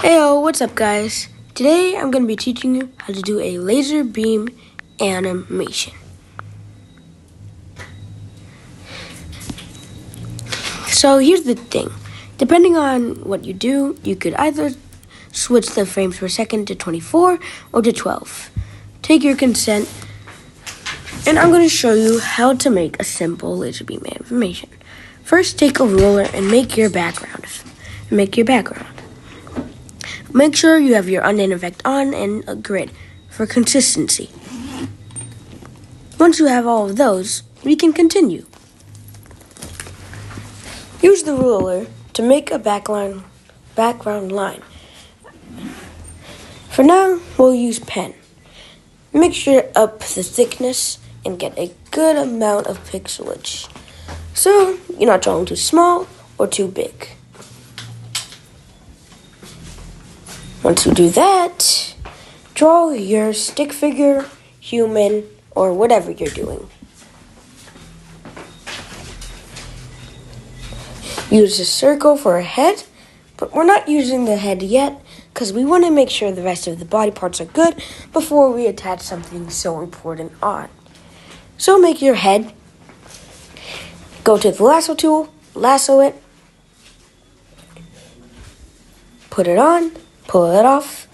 Heyo, what's up guys? Today I'm going to be teaching you how to do a laser beam animation. So here's the thing. Depending on what you do, you could either switch the frames per second to 24 or to 12. Take your consent, and I'm going to show you how to make a simple laser beam animation. First, take a ruler and make your background. Make sure you have your onion effect on and a grid for consistency. Once you have all of those, we can continue. Use the ruler to make a background line. For now, we'll use pen. Mixture up the thickness and get a good amount of pixelage, so you're not drawing too small or too big. Once you do that, draw your stick figure, human, or whatever you're doing. Use a circle for a head, but we're not using the head yet because we want to make sure the rest of the body parts are good before we attach something so important on. So make your head, go to the lasso tool, lasso it, put it on, pull it off,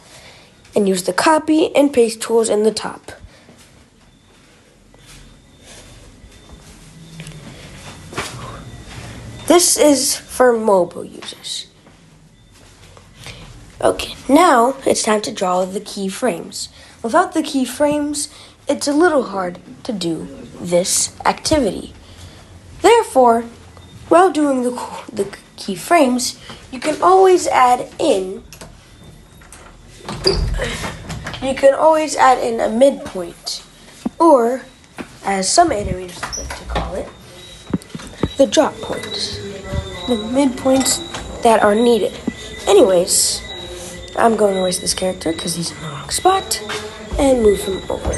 and use the copy and paste tools in the top. This is for mobile users. Okay, now it's time to draw the keyframes. Without the keyframes, it's a little hard to do this activity. Therefore, while doing the keyframes, you can always add in a midpoint, or as some animators like to call it, the drop points, the midpoints that are needed. Anyways, I'm going to erase this character because he's in the wrong spot and move him over.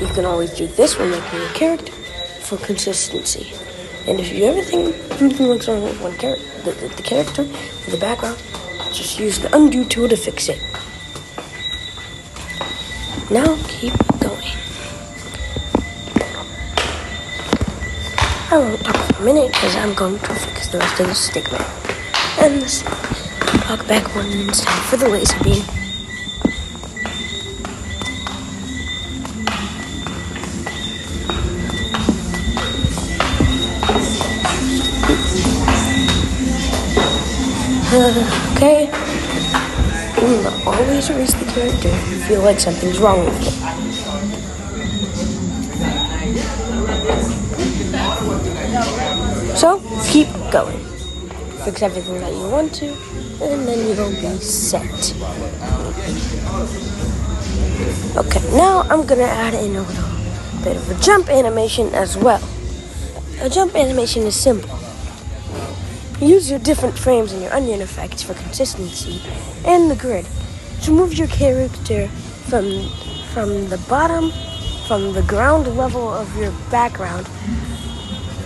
You can always do this when making a character for consistency. And if you ever think something looks wrong with one character, the character or the background, just use the undo tool to fix it. Now keep going. I won't talk for a minute because I'm going to fix the rest of the stick man. And this talk back one inside for the laser beam. Okay. Always erase the character if you feel like something's wrong with it. So, keep going. Fix everything that you want to, and then you'll be set. Okay, now I'm gonna add in a little bit of a jump animation as well. A jump animation is simple. Use your different frames and your onion effects for consistency and the grid to move your character from the bottom, from the ground level of your background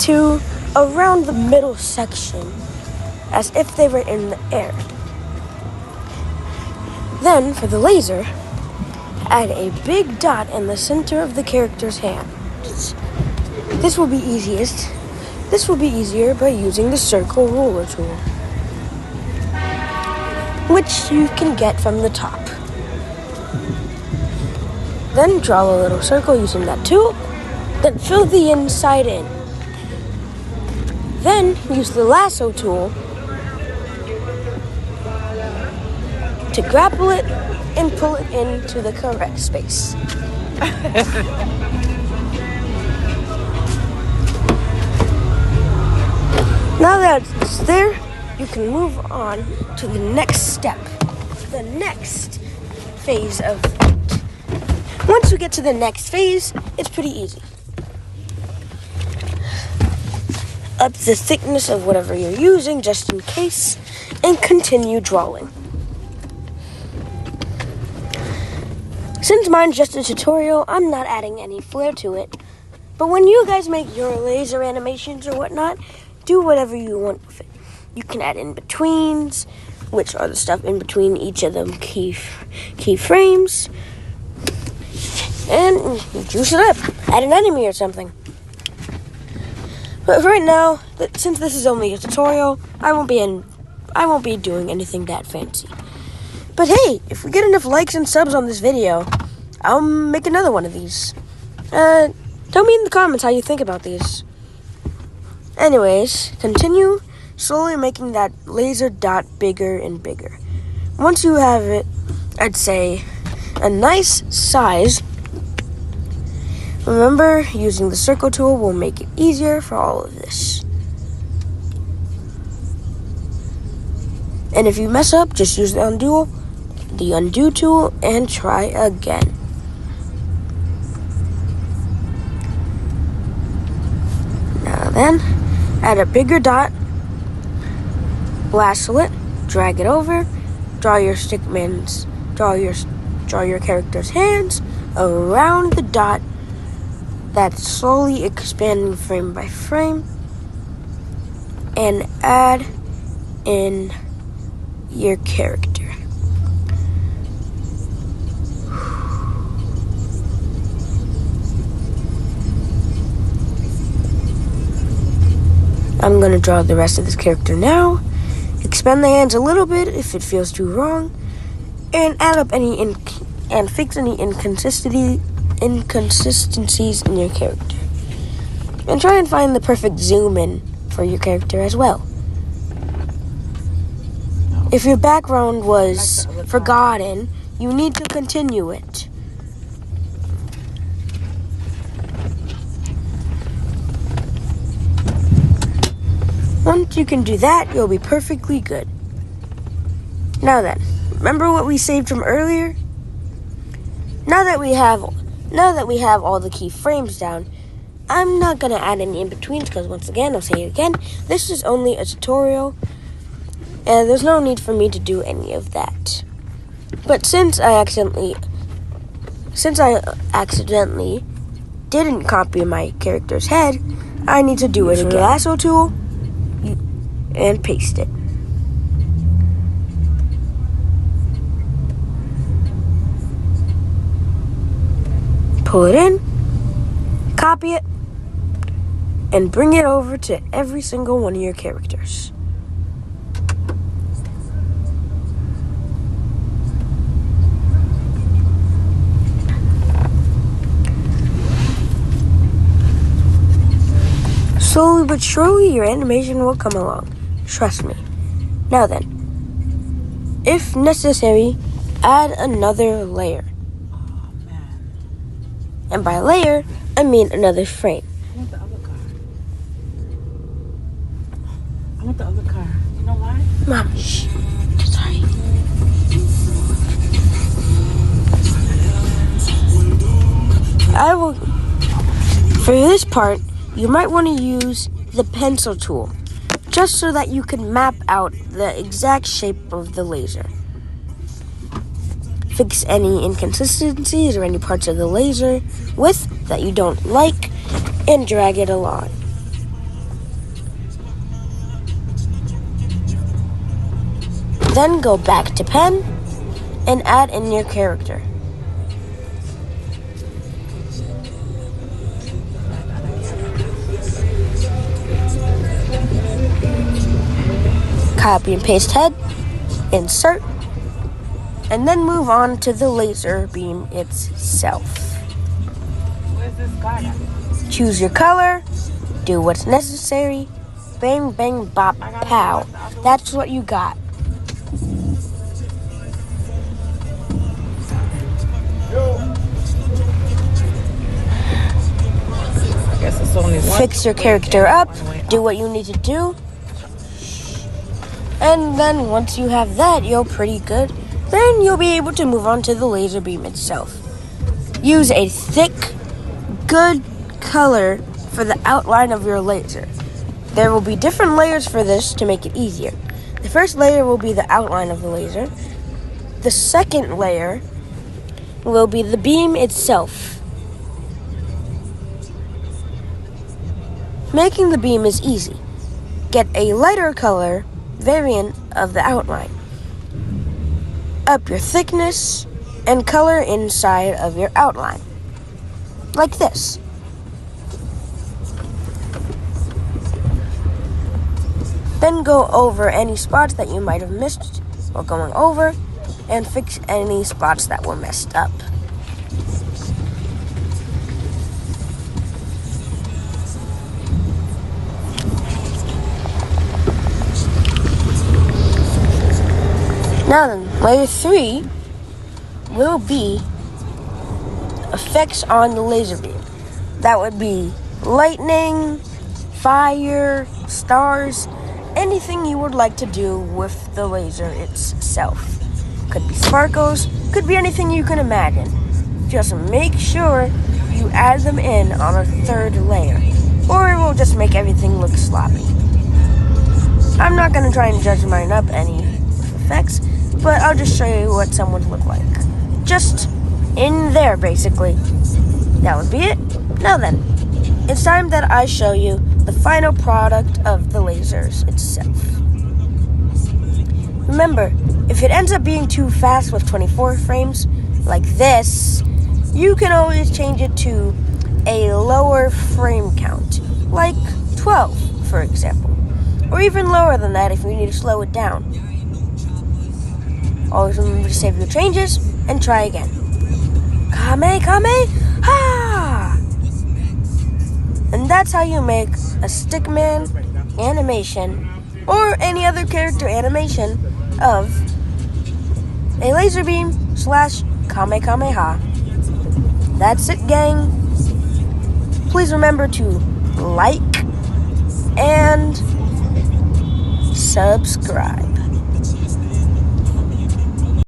to around the middle section as if they were in the air. Then for the laser, add a big dot in the center of the character's hand. This will be easier by using the circle ruler tool, which you can get from the top. Then draw a little circle using that tool, then fill the inside in. Then use the lasso tool to grapple it and pull it into the correct space. Now that it's there, you can move on to the next step, the next phase of it. Once you get to the next phase, it's pretty easy. Up the thickness of whatever you're using, just in case, and continue drawing. Since mine's just a tutorial, I'm not adding any flair to it. But when you guys make your laser animations or whatnot, do whatever you want with it. You can add in-betweens, which are the stuff in between each of them key frames, and juice it up. Add an enemy or something. But right now, since this is only a tutorial, I won't be doing anything that fancy. But hey, if we get enough likes and subs on this video, I'll make another one of these. Tell me in the comments how you think about these. Anyways, continue slowly making that laser dot bigger and bigger. Once you have it, I'd say, a nice size, remember, using the circle tool will make it easier for all of this. And if you mess up, just use the undo tool and try again. Now then, add a bigger dot, lasso it, drag it over, draw your character's hands around the dot that's slowly expanding frame by frame, and add in your character. I'm going to draw the rest of this character now, expand the hands a little bit if it feels too wrong, and add up and fix any inconsistencies in your character. And try and find the perfect zoom in for your character as well. If your background was forgotten, you need to continue it. Once you can do that, you'll be perfectly good. Now then, remember what we saved from earlier? Now that we have all the key frames down, I'm not going to add any in-betweens because, once again, I'll say it again, this is only a tutorial and there's no need for me to do any of that. But since I accidentally didn't copy my character's head, I need to do it again. Lasso tool and paste it. Pull it in, copy it, and bring it over to every single one of your characters. Slowly but surely, your animation will come along. Trust me. Now then, if necessary, add another layer. And by layer, I mean another frame. I want the other car. I want the other car. You know why? Mom, shh. Sorry. For this part, you might want to use the pencil tool, just so that you can map out the exact shape of the laser. Fix any inconsistencies or any parts of the laser width that you don't like, and drag it along. Then go back to pen and add in your character. Copy and paste head, insert, and then move on to the laser beam itself. Where's this guy at? Choose your color, do what's necessary, bang, bang, bop, pow. That's what you got. I guess it's only one. Fix your character up, do what you need to do, and then once you have that, you're pretty good. Then you'll be able to move on to the laser beam itself. Use a thick, good color for the outline of your laser. There will be different layers for this to make it easier. The first layer will be the outline of the laser. The second layer will be the beam itself. Making the beam is easy. Get a lighter color variant of the outline. up your thickness and color inside of your outline, like this. Then go over any spots that you might have missed while going over, and fix any spots that were messed up. Now then, layer 3 will be effects on the laser beam. That would be lightning, fire, stars, anything you would like to do with the laser itself. Could be sparkles, could be anything you can imagine. Just make sure you add them in on a third layer, or it will just make everything look sloppy. I'm not going to try and judge mine up any effects, but I'll just show you what some would look like. Just in there, basically. That would be it. Now then, it's time that I show you the final product of the lasers itself. Remember, if it ends up being too fast with 24 frames, like this, you can always change it to a lower frame count, like 12, for example. Or even lower than that if you need to slow it down. Always remember to save your changes and try again. Kamehameha! And that's how you make a stickman animation or any other character animation of a laser beam / Kamehameha. That's it, gang. Please remember to like and subscribe.